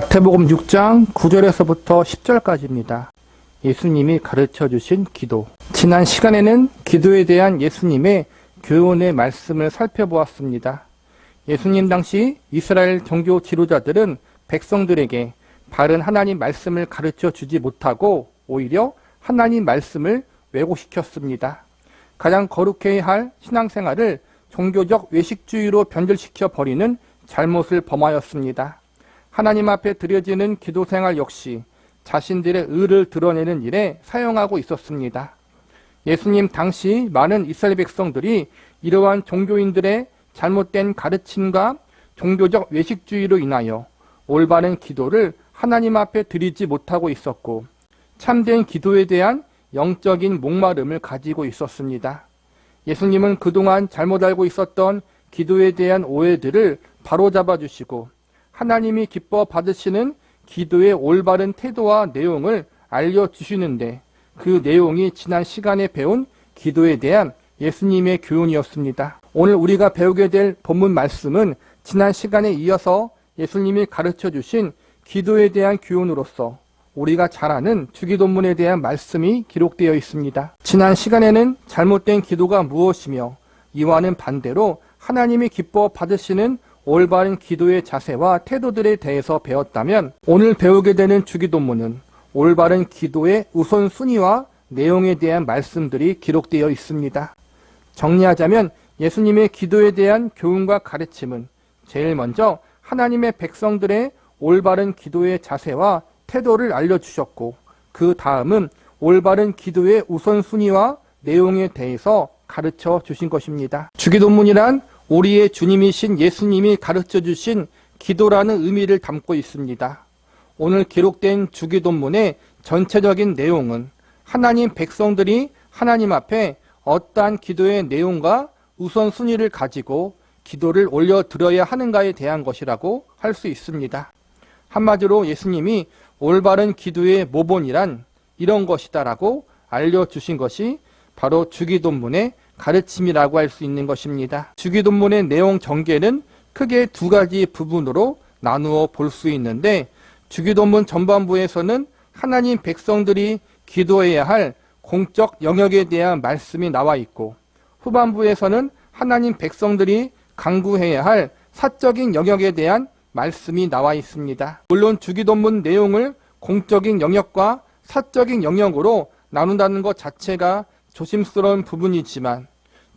마태복음 6장 9절에서부터 10절까지입니다. 예수님이 가르쳐 주신 기도. 지난 시간에는 기도에 대한 예수님의 교훈의 말씀을 살펴보았습니다. 예수님 당시 이스라엘 종교 지도자들은 백성들에게 바른 하나님 말씀을 가르쳐 주지 못하고 오히려 하나님 말씀을 왜곡시켰습니다. 가장 거룩해야 할 신앙생활을 종교적 외식주의로 변질시켜 버리는 잘못을 범하였습니다. 하나님 앞에 드려지는 기도생활 역시 자신들의 의를 드러내는 일에 사용하고 있었습니다. 예수님 당시 많은 이스라엘 백성들이 이러한 종교인들의 잘못된 가르침과 종교적 외식주의로 인하여 올바른 기도를 하나님 앞에 드리지 못하고 있었고 참된 기도에 대한 영적인 목마름을 가지고 있었습니다. 예수님은 그동안 잘못 알고 있었던 기도에 대한 오해들을 바로잡아 주시고 하나님이 기뻐 받으시는 기도의 올바른 태도와 내용을 알려주시는데 그 내용이 지난 시간에 배운 기도에 대한 예수님의 교훈이었습니다. 오늘 우리가 배우게 될 본문 말씀은 지난 시간에 이어서 예수님이 가르쳐 주신 기도에 대한 교훈으로서 우리가 잘 아는 주기도문에 대한 말씀이 기록되어 있습니다. 지난 시간에는 잘못된 기도가 무엇이며 이와는 반대로 하나님이 기뻐 받으시는 올바른 기도의 자세와 태도들에 대해서 배웠다면 오늘 배우게 되는 주기도문은 올바른 기도의 우선순위와 내용에 대한 말씀들이 기록되어 있습니다. 정리하자면 예수님의 기도에 대한 교훈과 가르침은 제일 먼저 하나님의 백성들의 올바른 기도의 자세와 태도를 알려주셨고 그 다음은 올바른 기도의 우선순위와 내용에 대해서 가르쳐 주신 것입니다. 주기도문이란 우리의 주님이신 예수님이 가르쳐 주신 기도라는 의미를 담고 있습니다. 오늘 기록된 주기도문의 전체적인 내용은 하나님 백성들이 하나님 앞에 어떠한 기도의 내용과 우선순위를 가지고 기도를 올려드려야 하는가에 대한 것이라고 할 수 있습니다. 한마디로 예수님이 올바른 기도의 모본이란 이런 것이다라고 알려주신 것이 바로 주기도문의 가르침이라고 할 수 있는 것입니다. 주기도문의 내용 전개는 크게 두 가지 부분으로 나누어 볼 수 있는데 주기도문 전반부에서는 하나님 백성들이 기도해야 할 공적 영역에 대한 말씀이 나와 있고 후반부에서는 하나님 백성들이 강구해야 할 사적인 영역에 대한 말씀이 나와 있습니다. 물론 주기도문 내용을 공적인 영역과 사적인 영역으로 나눈다는 것 자체가 조심스러운 부분이지만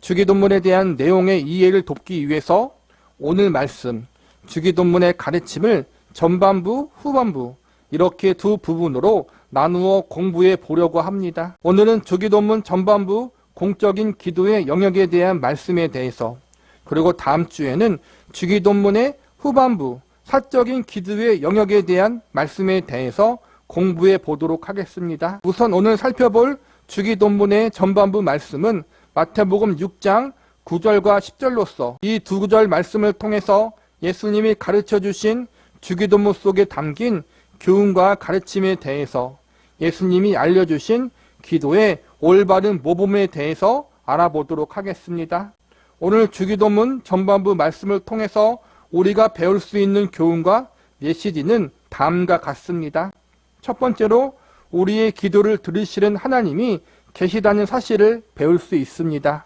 주기도문에 대한 내용의 이해를 돕기 위해서 오늘 말씀 주기도문의 가르침을 전반부, 후반부 이렇게 두 부분으로 나누어 공부해 보려고 합니다. 오늘은 주기도문 전반부 공적인 기도의 영역에 대한 말씀에 대해서 그리고 다음 주에는 주기도문의 후반부 사적인 기도의 영역에 대한 말씀에 대해서 공부해 보도록 하겠습니다. 우선 오늘 살펴볼 주기도문의 전반부 말씀은 마태복음 6장 9절과 10절로서 이 두 구절 말씀을 통해서 예수님이 가르쳐 주신 주기도문 속에 담긴 교훈과 가르침에 대해서 예수님이 알려주신 기도의 올바른 모범에 대해서 알아보도록 하겠습니다. 오늘 주기도문 전반부 말씀을 통해서 우리가 배울 수 있는 교훈과 메시지는 다음과 같습니다. 첫 번째로 우리의 기도를 들으시는 하나님이 계시다는 사실을 배울 수 있습니다.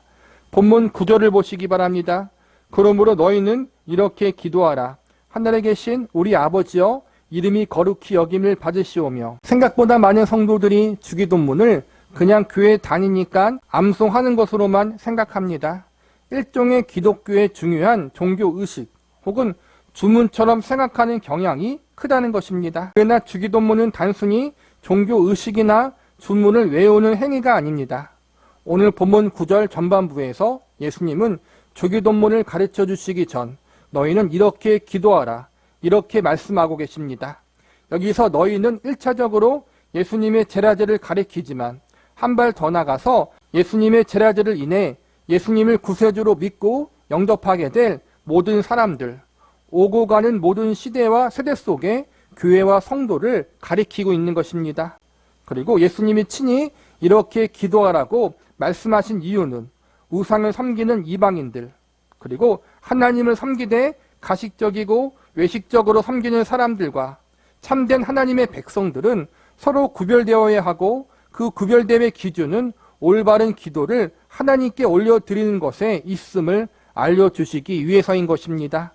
본문 9절을 보시기 바랍니다. 그러므로 너희는 이렇게 기도하라. 하늘에 계신 우리 아버지여 이름이 거룩히 여김을 받으시오며. 생각보다 많은 성도들이 주기도문을 그냥 교회 다니니까 암송하는 것으로만 생각합니다. 일종의 기독교의 중요한 종교의식 혹은 주문처럼 생각하는 경향이 크다는 것입니다. 그러나 주기도문은 단순히 종교의식이나 주문을 외우는 행위가 아닙니다. 오늘 본문 9절 전반부에서 예수님은 주기도문을 가르쳐 주시기 전 너희는 이렇게 기도하라 이렇게 말씀하고 계십니다. 여기서 너희는 1차적으로 예수님의 제자들을 가리키지만 한 발 더 나가서 예수님의 제자들을 인해 예수님을 구세주로 믿고 영접하게 될 모든 사람들, 오고 가는 모든 시대와 세대 속에 교회와 성도를 가리키고 있는 것입니다. 그리고 예수님이 친히 이렇게 기도하라고 말씀하신 이유는 우상을 섬기는 이방인들, 그리고 하나님을 섬기되 가식적이고 외식적으로 섬기는 사람들과 참된 하나님의 백성들은 서로 구별되어야 하고 그 구별됨의 기준은 올바른 기도를 하나님께 올려드리는 것에 있음을 알려주시기 위해서인 것입니다.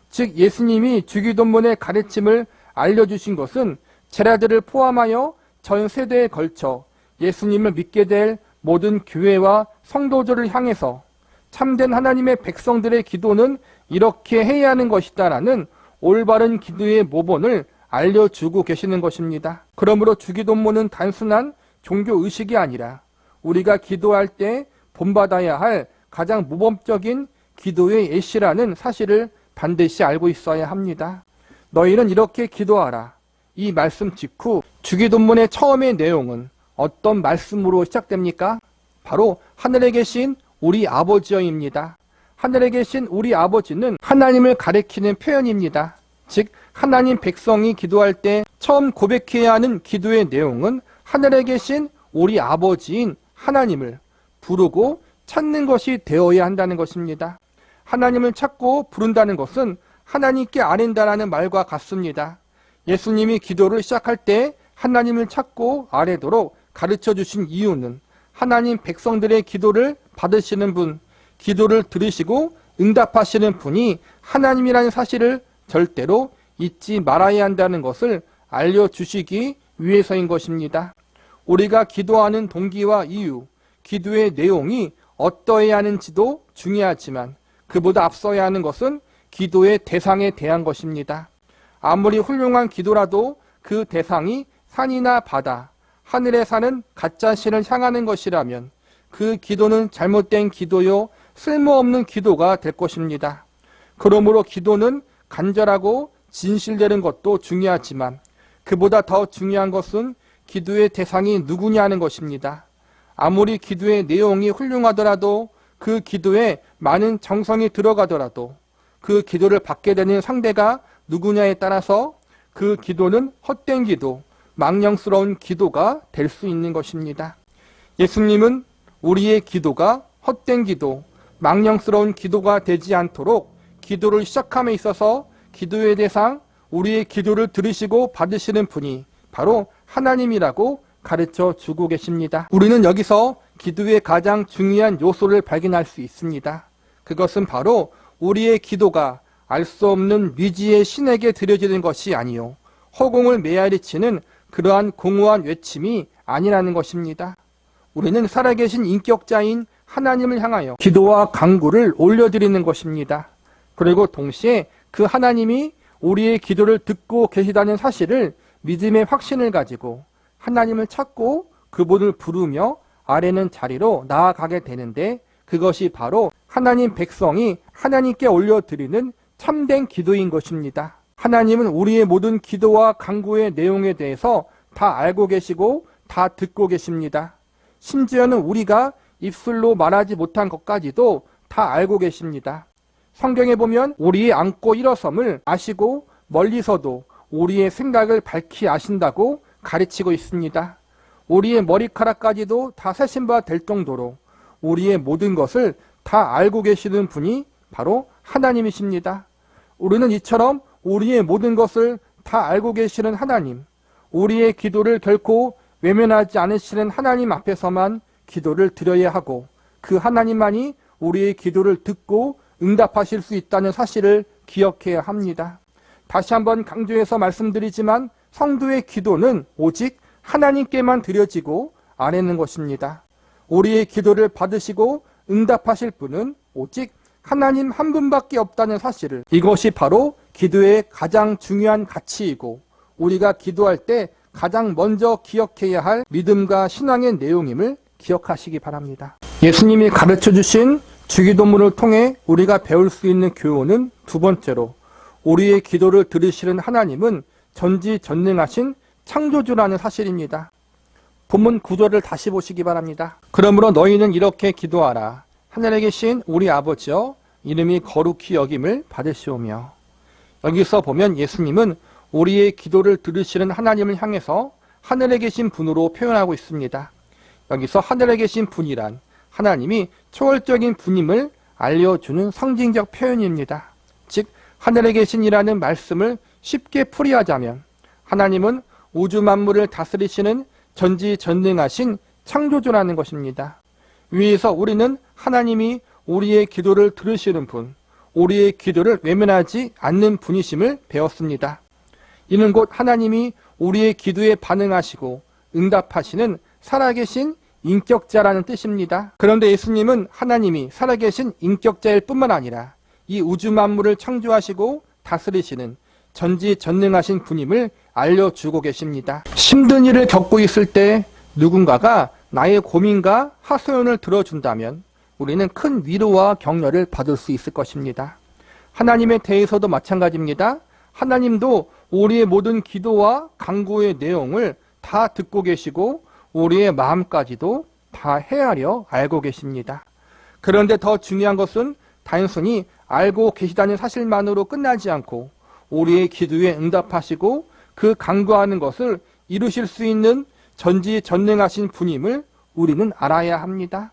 즉 예수님이 주기도문의 가르침을 알려주신 것은 제자들을 포함하여 전 세대에 걸쳐 예수님을 믿게 될 모든 교회와 성도들을 향해서 참된 하나님의 백성들의 기도는 이렇게 해야 하는 것이다라는 올바른 기도의 모본을 알려주고 계시는 것입니다. 그러므로 주기도문은 단순한 종교의식이 아니라 우리가 기도할 때 본받아야 할 가장 모범적인 기도의 예시라는 사실을 반드시 알고 있어야 합니다. 너희는 이렇게 기도하라. 이 말씀 직후 주기도문의 처음의 내용은 어떤 말씀으로 시작됩니까? 바로 하늘에 계신 우리 아버지여입니다. 하늘에 계신 우리 아버지는 하나님을 가리키는 표현입니다. 즉 하나님 백성이 기도할 때 처음 고백해야 하는 기도의 내용은 하늘에 계신 우리 아버지인 하나님을 부르고 찾는 것이 되어야 한다는 것입니다. 하나님을 찾고 부른다는 것은 하나님께 아뢰다라는 말과 같습니다. 예수님이 기도를 시작할 때 하나님을 찾고 아뢰도록 가르쳐 주신 이유는 하나님 백성들의 기도를 받으시는 분, 기도를 들으시고 응답하시는 분이 하나님이라는 사실을 절대로 잊지 말아야 한다는 것을 알려주시기 위해서인 것입니다. 우리가 기도하는 동기와 이유, 기도의 내용이 어떠해야 하는지도 중요하지만 그보다 앞서야 하는 것은 기도의 대상에 대한 것입니다. 아무리 훌륭한 기도라도 그 대상이 산이나 바다, 하늘에 사는 가짜 신을 향하는 것이라면 그 기도는 잘못된 기도요, 쓸모없는 기도가 될 것입니다. 그러므로 기도는 간절하고 진실되는 것도 중요하지만 그보다 더 중요한 것은 기도의 대상이 누구냐는 것입니다. 아무리 기도의 내용이 훌륭하더라도 그 기도에 많은 정성이 들어가더라도 그 기도를 받게 되는 상대가 누구냐에 따라서 그 기도는 헛된 기도, 망령스러운 기도가 될 수 있는 것입니다. 예수님은 우리의 기도가 헛된 기도, 망령스러운 기도가 되지 않도록 기도를 시작함에 있어서 기도의 대상, 우리의 기도를 들으시고 받으시는 분이 바로 하나님이라고 가르쳐 주고 계십니다. 우리는 여기서 기도의 가장 중요한 요소를 발견할 수 있습니다. 그것은 바로 우리의 기도가 알 수 없는 미지의 신에게 드려지는 것이 아니요 허공을 메아리치는 그러한 공허한 외침이 아니라는 것입니다. 우리는 살아계신 인격자인 하나님을 향하여 기도와 간구를 올려드리는 것입니다. 그리고 동시에 그 하나님이 우리의 기도를 듣고 계시다는 사실을 믿음의 확신을 가지고 하나님을 찾고 그분을 부르며 아뢰는 자리로 나아가게 되는데 그것이 바로 하나님 백성이 하나님께 올려드리는 참된 기도인 것입니다. 하나님은 우리의 모든 기도와 간구의 내용에 대해서 다 알고 계시고 다 듣고 계십니다. 심지어는 우리가 입술로 말하지 못한 것까지도 다 알고 계십니다. 성경에 보면 우리의 앉고 일어섬을 아시고 멀리서도 우리의 생각을 밝히 아신다고 가르치고 있습니다. 우리의 머리카락까지도 다 세신 바 될 정도로 우리의 모든 것을 다 알고 계시는 분이 바로 하나님이십니다. 우리는 이처럼 우리의 모든 것을 다 알고 계시는 하나님, 우리의 기도를 결코 외면하지 않으시는 하나님 앞에서만 기도를 드려야 하고 그 하나님만이 우리의 기도를 듣고 응답하실 수 있다는 사실을 기억해야 합니다. 다시 한번 강조해서 말씀드리지만 성도의 기도는 오직 하나님께만 드려지고 아뢰는 것입니다. 우리의 기도를 받으시고 응답하실 분은 오직 하나님 한 분밖에 없다는 사실을, 이것이 바로 기도의 가장 중요한 가치이고 우리가 기도할 때 가장 먼저 기억해야 할 믿음과 신앙의 내용임을 기억하시기 바랍니다. 예수님이 가르쳐 주신 주기도문을 통해 우리가 배울 수 있는 교훈은 두 번째로 우리의 기도를 들으시는 하나님은 전지전능하신 창조주라는 사실입니다. 본문 구절을 다시 보시기 바랍니다. 그러므로 너희는 이렇게 기도하라. 하늘에 계신 우리 아버지여 이름이 거룩히 여김을 받으시오며. 여기서 보면 예수님은 우리의 기도를 들으시는 하나님을 향해서 하늘에 계신 분으로 표현하고 있습니다. 여기서 하늘에 계신 분이란 하나님이 초월적인 분임을 알려주는 상징적 표현입니다. 즉 하늘에 계신이라는 말씀을 쉽게 풀이하자면 하나님은 우주 만물을 다스리시는 전지전능하신 창조주라는 것입니다. 위에서 우리는 하나님이 우리의 기도를 들으시는 분, 우리의 기도를 외면하지 않는 분이심을 배웠습니다. 이는 곧 하나님이 우리의 기도에 반응하시고 응답하시는 살아계신 인격자라는 뜻입니다. 그런데 예수님은 하나님이 살아계신 인격자일 뿐만 아니라 이 우주 만물을 창조하시고 다스리시는 전지전능하신 분임을 알려주고 계십니다. 힘든 일을 겪고 있을 때 누군가가 나의 고민과 하소연을 들어준다면 우리는 큰 위로와 격려를 받을 수 있을 것입니다. 하나님에 대해서도 마찬가지입니다. 하나님도 우리의 모든 기도와 간구의 내용을 다 듣고 계시고 우리의 마음까지도 다 헤아려 알고 계십니다. 그런데 더 중요한 것은 단순히 알고 계시다는 사실만으로 끝나지 않고 우리의 기도에 응답하시고 그 간구하는 것을 이루실 수 있는 전지전능하신 분임을 우리는 알아야 합니다.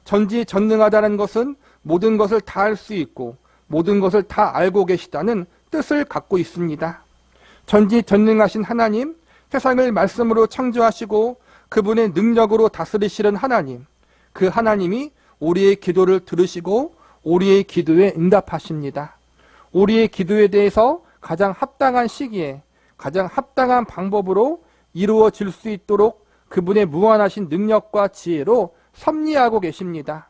전지전능하다는 것은 모든 것을 다 알 수 있고 모든 것을 다 알고 계시다는 뜻을 갖고 있습니다. 전지전능하신 하나님, 세상을 말씀으로 창조하시고 그분의 능력으로 다스리시는 하나님, 그 하나님이 우리의 기도를 들으시고 우리의 기도에 응답하십니다. 우리의 기도에 대해서 가장 합당한 시기에 가장 합당한 방법으로 이루어질 수 있도록 그분의 무한하신 능력과 지혜로 섭리하고 계십니다.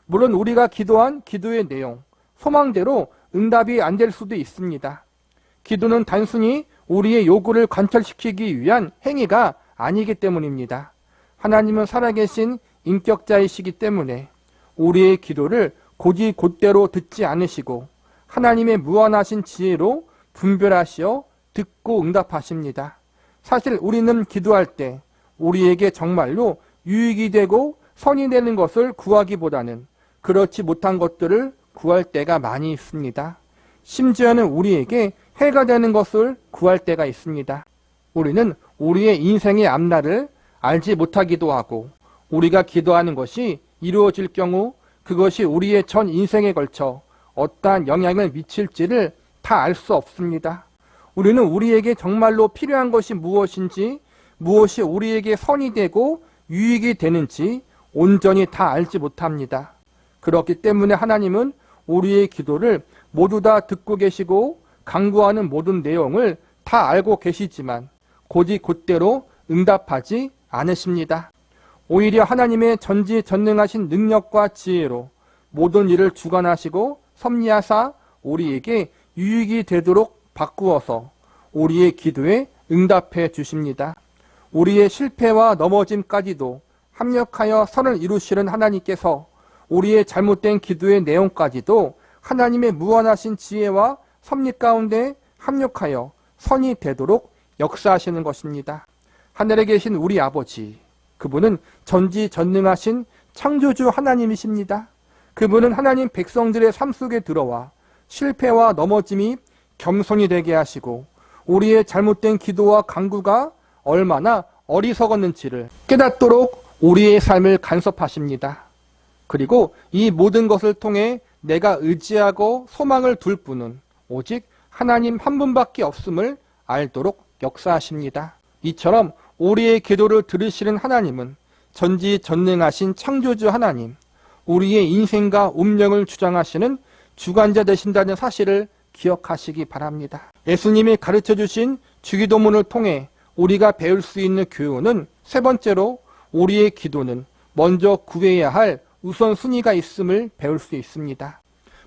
물론 우리가 기도한 기도의 내용, 소망대로 응답이 안 될 수도 있습니다. 기도는 단순히 우리의 요구를 관철시키기 위한 행위가 아니기 때문입니다. 하나님은 살아계신 인격자이시기 때문에 우리의 기도를 곧이곧대로 듣지 않으시고 하나님의 무한하신 지혜로 분별하시어 듣고 응답하십니다. 사실 우리는 기도할 때 우리에게 정말로 유익이 되고 선이 되는 것을 구하기보다는 그렇지 못한 것들을 구할 때가 많이 있습니다. 심지어는 우리에게 해가 되는 것을 구할 때가 있습니다. 우리는 우리의 인생의 앞날을 알지 못하기도 하고 우리가 기도하는 것이 이루어질 경우 그것이 우리의 전 인생에 걸쳐 어떠한 영향을 미칠지를 다 알 수 없습니다. 우리는 우리에게 정말로 필요한 것이 무엇인지, 무엇이 우리에게 선이 되고 유익이 되는지 온전히 다 알지 못합니다. 그렇기 때문에 하나님은 우리의 기도를 모두 다 듣고 계시고 간구하는 모든 내용을 다 알고 계시지만 곧이곧대로 응답하지 않으십니다. 오히려 하나님의 전지전능하신 능력과 지혜로 모든 일을 주관하시고 섭리하사 우리에게 유익이 되도록 바꾸어서 우리의 기도에 응답해 주십니다. 우리의 실패와 넘어짐까지도 합력하여 선을 이루시는 하나님께서 우리의 잘못된 기도의 내용까지도 하나님의 무한하신 지혜와 섭리 가운데 합력하여 선이 되도록 역사하시는 것입니다. 하늘에 계신 우리 아버지, 그분은 전지전능하신 창조주 하나님이십니다. 그분은 하나님 백성들의 삶 속에 들어와 실패와 넘어짐이 겸손이 되게 하시고 우리의 잘못된 기도와 간구가 얼마나 어리석었는지를 깨닫도록 우리의 삶을 간섭하십니다. 그리고 이 모든 것을 통해 내가 의지하고 소망을 둘 분은 오직 하나님 한 분밖에 없음을 알도록 역사하십니다. 이처럼 우리의 기도를 들으시는 하나님은 전지전능하신 창조주 하나님, 우리의 인생과 운명을 주장하시는 주관자 되신다는 사실을 기억하시기 바랍니다. 예수님이 가르쳐주신 주기도문을 통해 우리가 배울 수 있는 교훈은 세 번째로 우리의 기도는 먼저 구해야 할 우선순위가 있음을 배울 수 있습니다.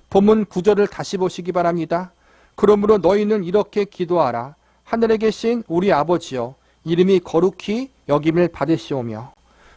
본문 9절을 다시 보시기 바랍니다. 그러므로 너희는 이렇게 기도하라. 하늘에 계신 우리 아버지여, 이름이 거룩히 여김을 받으시오며.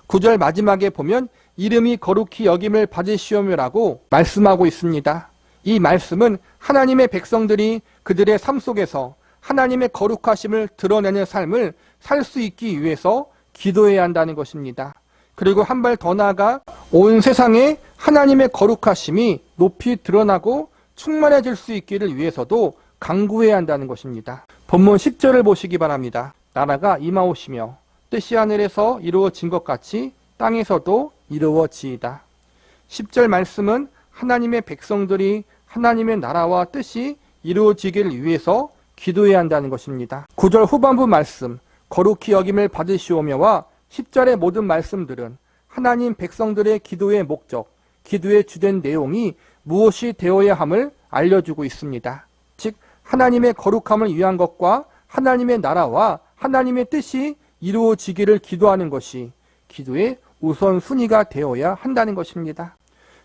9절 마지막에 보면 이름이 거룩히 여김을 받으시오며라고 말씀하고 있습니다. 이 말씀은 하나님의 백성들이 그들의 삶 속에서 하나님의 거룩하심을 드러내는 삶을 살 수 있기 위해서 기도해야 한다는 것입니다. 그리고 한 발 더 나아가 온 세상에 하나님의 거룩하심이 높이 드러나고 충만해질 수 있기를 위해서도 간구해야 한다는 것입니다. 본문 10절을 보시기 바랍니다. 나라가 임하오시며 뜻이 하늘에서 이루어진 것 같이 땅에서도 이루어지이다. 10절 말씀은 하나님의 백성들이 하나님의 나라와 뜻이 이루어지기를 위해서 기도해야 한다는 것입니다. 9절 후반부 말씀 거룩히 여김을 받으시오며와 10절의 모든 말씀들은 하나님 백성들의 기도의 목적, 기도의 주된 내용이 무엇이 되어야 함을 알려주고 있습니다. 즉 하나님의 거룩함을 위한 것과 하나님의 나라와 하나님의 뜻이 이루어지기를 기도하는 것이 기도의 우선순위가 되어야 한다는 것입니다.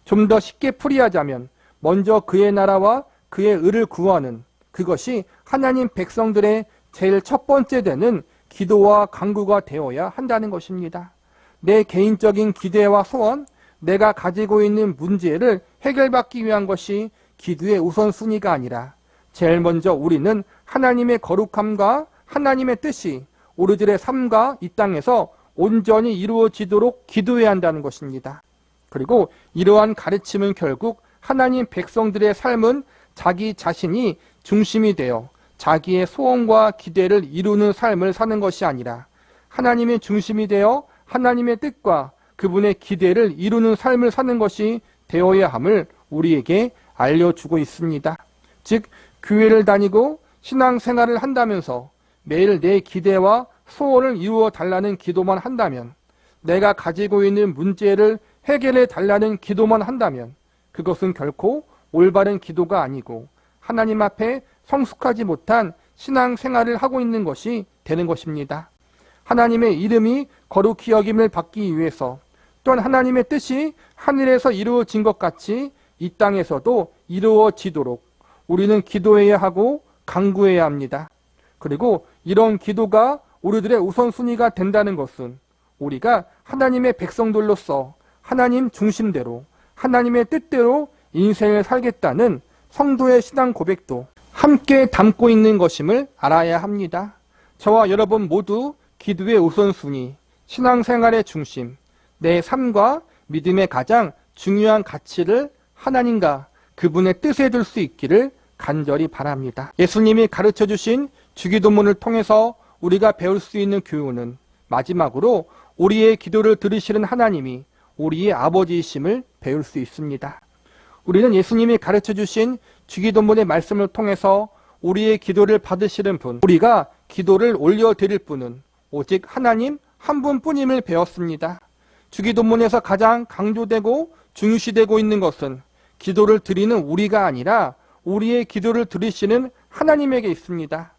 좀 더 쉽게 풀이하자면 먼저 그의 나라와 그의 의를 구하는 그것이 하나님 백성들의 제일 첫 번째 되는 기도와 간구가 되어야 한다는 것입니다. 내 개인적인 기대와 소원, 내가 가지고 있는 문제를 해결받기 위한 것이 기도의 우선순위가 아니라 제일 먼저 우리는 하나님의 거룩함과 하나님의 뜻이 우리들의 삶과 이 땅에서 온전히 이루어지도록 기도해야 한다는 것입니다. 그리고 이러한 가르침은 결국 하나님 백성들의 삶은 자기 자신이 중심이 되어 자기의 소원과 기대를 이루는 삶을 사는 것이 아니라 하나님의 중심이 되어 하나님의 뜻과 그분의 기대를 이루는 삶을 사는 것이 되어야 함을 우리에게 알려주고 있습니다. 즉 교회를 다니고 신앙생활을 한다면서 매일 내 기대와 소원을 이루어 달라는 기도만 한다면, 내가 가지고 있는 문제를 해결해 달라는 기도만 한다면 그것은 결코 올바른 기도가 아니고 하나님 앞에 성숙하지 못한 신앙생활을 하고 있는 것이 되는 것입니다. 하나님의 이름이 거룩히 여김을 받기 위해서 또한 하나님의 뜻이 하늘에서 이루어진 것 같이 이 땅에서도 이루어지도록 우리는 기도해야 하고 간구해야 합니다. 그리고 이런 기도가 우리들의 우선순위가 된다는 것은 우리가 하나님의 백성들로서 하나님 중심대로 하나님의 뜻대로 인생을 살겠다는 성도의 신앙 고백도 함께 담고 있는 것임을 알아야 합니다. 저와 여러분 모두 기도의 우선순위, 신앙생활의 중심, 내 삶과 믿음의 가장 중요한 가치를 하나님과 그분의 뜻에 둘 수 있기를 간절히 바랍니다. 예수님이 가르쳐주신 주기도문을 통해서 우리가 배울 수 있는 교훈은 마지막으로 우리의 기도를 들으시는 하나님이 우리의 아버지이심을 배울 수 있습니다. 우리는 예수님이 가르쳐주신 주기도문의 말씀을 통해서 우리의 기도를 받으시는 분, 우리가 기도를 올려드릴 분은 오직 하나님 한 분뿐임을 배웠습니다. 주기도문에서 가장 강조되고 중시되고 있는 것은 기도를 드리는 우리가 아니라 우리의 기도를 들으시는 하나님에게 있습니다.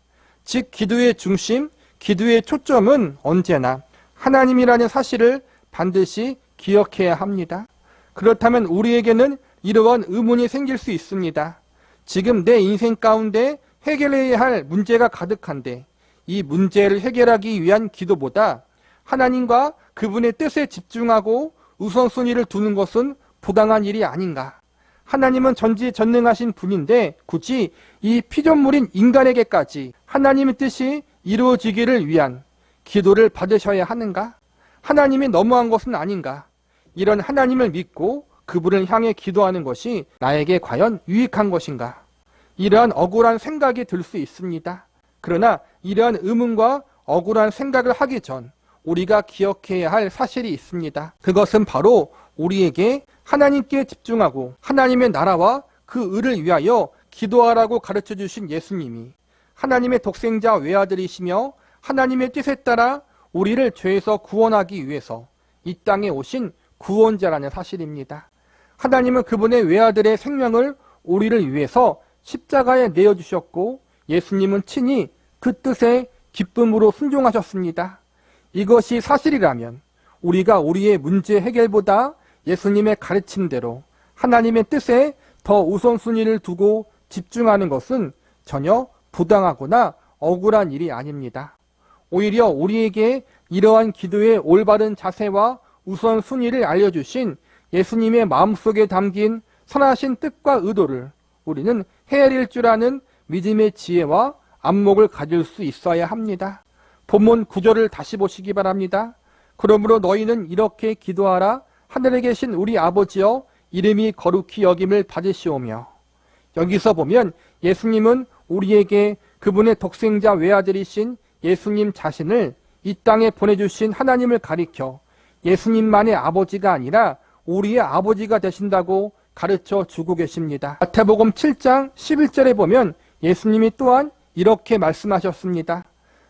즉 기도의 중심, 기도의 초점은 언제나 하나님이라는 사실을 반드시 기억해야 합니다. 그렇다면 우리에게는 이러한 의문이 생길 수 있습니다. 지금 내 인생 가운데 해결해야 할 문제가 가득한데 이 문제를 해결하기 위한 기도보다 하나님과 그분의 뜻에 집중하고 우선순위를 두는 것은 부당한 일이 아닌가? 하나님은 전지전능하신 분인데 굳이 이 피조물인 인간에게까지 하나님의 뜻이 이루어지기를 위한 기도를 받으셔야 하는가? 하나님이 너무한 것은 아닌가? 이런 하나님을 믿고 그분을 향해 기도하는 것이 나에게 과연 유익한 것인가? 이러한 억울한 생각이 들 수 있습니다. 그러나 이러한 의문과 억울한 생각을 하기 전 우리가 기억해야 할 사실이 있습니다. 그것은 바로 우리에게 하나님께 집중하고 하나님의 나라와 그 의를 위하여 기도하라고 가르쳐 주신 예수님이 하나님의 독생자 외아들이시며 하나님의 뜻에 따라 우리를 죄에서 구원하기 위해서 이 땅에 오신 구원자라는 사실입니다. 하나님은 그분의 외아들의 생명을 우리를 위해서 십자가에 내어주셨고 예수님은 친히 그 뜻에 기쁨으로 순종하셨습니다. 이것이 사실이라면 우리가 우리의 문제 해결보다 예수님의 가르침대로 하나님의 뜻에 더 우선순위를 두고 집중하는 것은 전혀 부당하거나 억울한 일이 아닙니다. 오히려 우리에게 이러한 기도의 올바른 자세와 우선순위를 알려주신 예수님의 마음속에 담긴 선하신 뜻과 의도를 우리는 헤아릴 줄 아는 믿음의 지혜와 안목을 가질 수 있어야 합니다. 본문 9절을 다시 보시기 바랍니다. 그러므로 너희는 이렇게 기도하라. 하늘에 계신 우리 아버지여 이름이 거룩히 여김을 받으시오며. 여기서 보면 예수님은 우리에게 그분의 독생자 외아들이신 예수님 자신을 이 땅에 보내주신 하나님을 가리켜 예수님만의 아버지가 아니라 우리의 아버지가 되신다고 가르쳐 주고 계십니다. 마태복음 7장 11절에 보면 예수님이 또한 이렇게 말씀하셨습니다.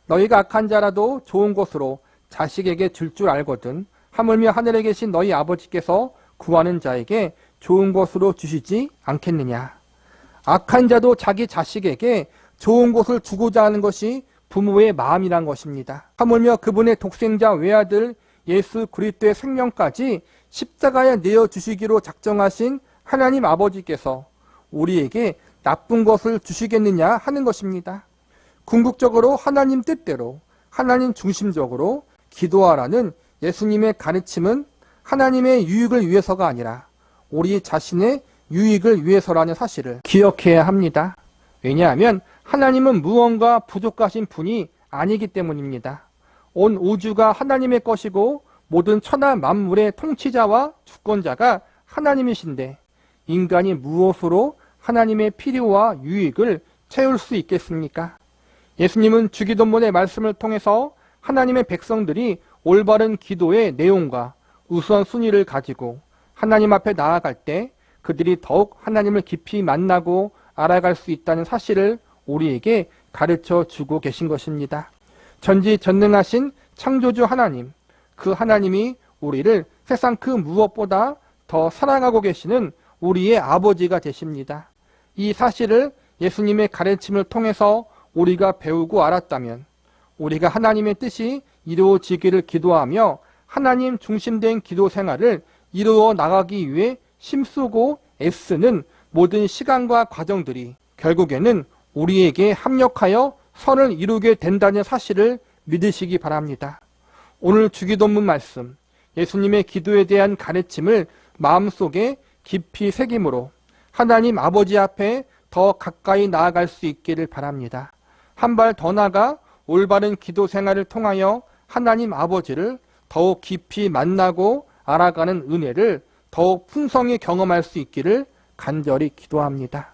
너희가 악한 자라도 좋은 것으로 자식에게 줄 줄 알거든 하물며 하늘에 계신 너희 아버지께서 구하는 자에게 좋은 것으로 주시지 않겠느냐. 악한 자도 자기 자식에게 좋은 것을 주고자 하는 것이 부모의 마음이란 것입니다. 하물며 그분의 독생자 외아들 예수 그리스도의 생명까지 십자가에 내어주시기로 작정하신 하나님 아버지께서 우리에게 나쁜 것을 주시겠느냐 하는 것입니다. 궁극적으로 하나님 뜻대로 하나님 중심적으로 기도하라는 예수님의 가르침은 하나님의 유익을 위해서가 아니라 우리 자신의 유익을 위해서라는 사실을 기억해야 합니다. 왜냐하면 하나님은 무언가 부족하신 분이 아니기 때문입니다. 온 우주가 하나님의 것이고 모든 천하 만물의 통치자와 주권자가 하나님이신데 인간이 무엇으로 하나님의 필요와 유익을 채울 수 있겠습니까? 예수님은 주기도문의 말씀을 통해서 하나님의 백성들이 올바른 기도의 내용과 우선순위를 가지고 하나님 앞에 나아갈 때 그들이 더욱 하나님을 깊이 만나고 알아갈 수 있다는 사실을 우리에게 가르쳐 주고 계신 것입니다. 전지전능하신 창조주 하나님, 그 하나님이 우리를 세상 그 무엇보다 더 사랑하고 계시는 우리의 아버지가 되십니다. 이 사실을 예수님의 가르침을 통해서 우리가 배우고 알았다면 우리가 하나님의 뜻이 이루어지기를 기도하며 하나님 중심된 기도 생활을 이루어 나가기 위해 힘쓰고 애쓰는 모든 시간과 과정들이 결국에는 우리에게 합력하여 선을 이루게 된다는 사실을 믿으시기 바랍니다. 오늘 주기도문 말씀, 예수님의 기도에 대한 가르침을 마음속에 깊이 새김으로 하나님 아버지 앞에 더 가까이 나아갈 수 있기를 바랍니다. 한 발 더 나아가 올바른 기도 생활을 통하여 하나님 아버지를 더욱 깊이 만나고 알아가는 은혜를 더욱 풍성히 경험할 수 있기를 간절히 기도합니다.